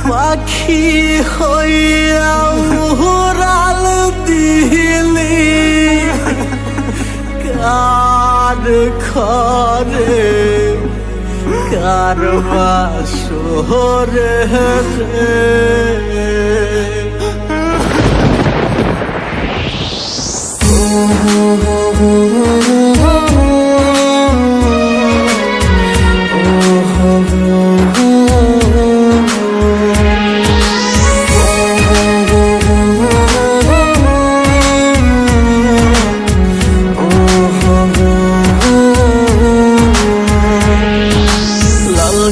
পাখি হইয়া উড়াল দিলি কার ঘরে কার বাসরে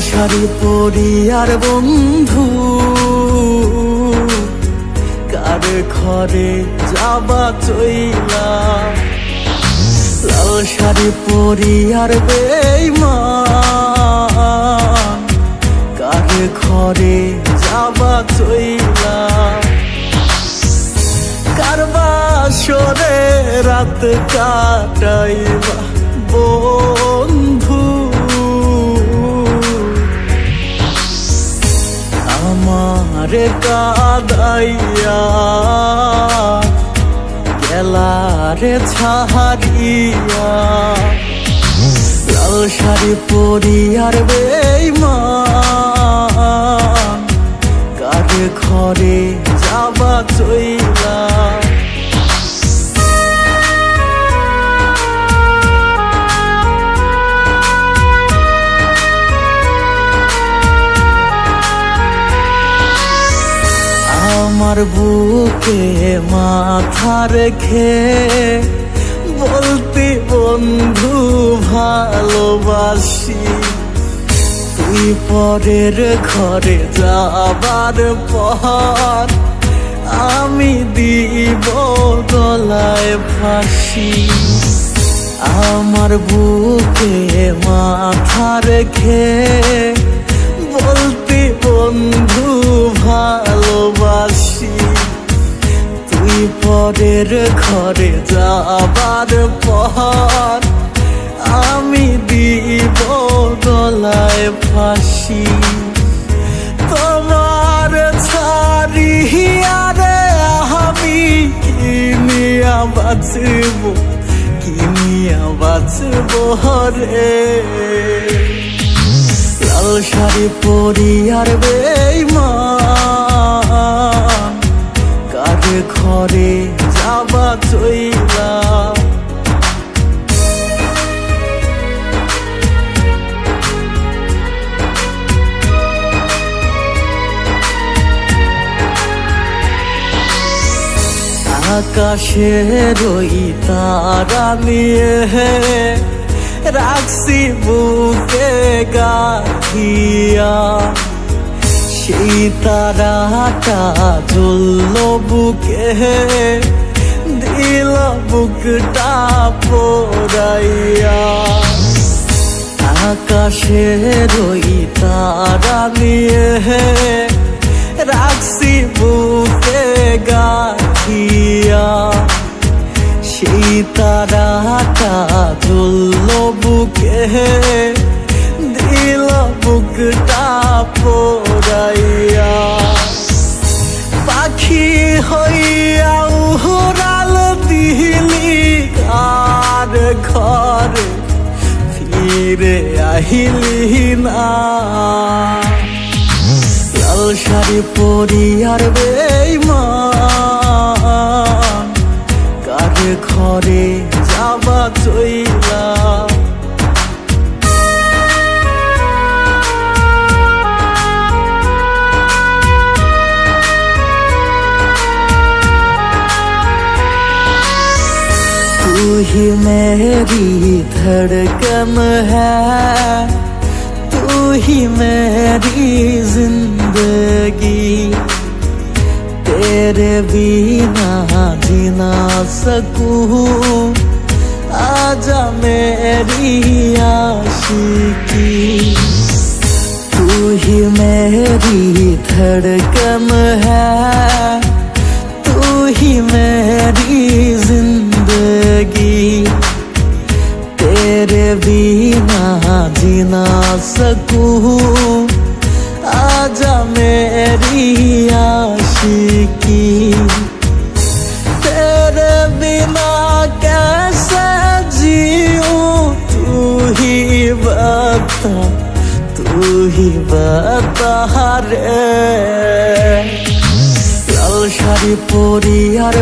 শাড়ি পরিয়ার বন্ধু কার ঘরে যাবা চইলা লাল শাড়ি পরিয়ার বেঈমান কার ঘরে যাবা চইলা কার বাসরে রাত কাটাইবা বন্ধু আমারে কাদাইয়া গেলারে ছাড়িয়া লাল শাড়ি পরিয়ার বেঈমান কার ঘরে যাবা চইলা আমার বুকে মাথা রেখে বলতি বন্ধু ভালোবাসি তুই পরের ঘরে যাবার পর আমি দিব গলায় ফাঁসি আমার বুকে মাথা রেখে বলতি বন্ধু ভালোবাসি তুই পরের ঘরে যাবার পর আমি দিব গলায় ফাঁসি তোমার ছাড়িয়া রে আমি কিনিয়া বাঁচব রে লাল শাড়ি পরিয়ার বেঈমান কার ঘরে যাবা চইলা আকাশের ওই তারা নিয়ে রাখছি বুকে গাথিয়া সেই তারাটা জ্বলল বুকে দিল বুকটা পোড়াইয়া আকাশের ওই তারা নিয়ে রাখছি বুকে গাথিয়া সেই তারাটা জ্বলল বুকে দিল বুকটা পোড়াইয়া পাখি হইয়া উড়াল দিলি কার ঘরে ফিরে আহিলি না লাল শাড়ি পরিয়ার বেঈমান কার ঘরে যাবা চইলা तू ही मेरी धड़कन है तू ही मेरी जिंदगी तेरे बिना जी ना सकूं आजा मेरी आशिकी तू ही मेरी धड़कन है तू ही मेरी जिंदगी तेरे बिना जी ना सकूं आजा मैं मेरी आशिकी तेरे बिना कैसे जीऊं तू ही बता रे लाल শাড়ি পরি আর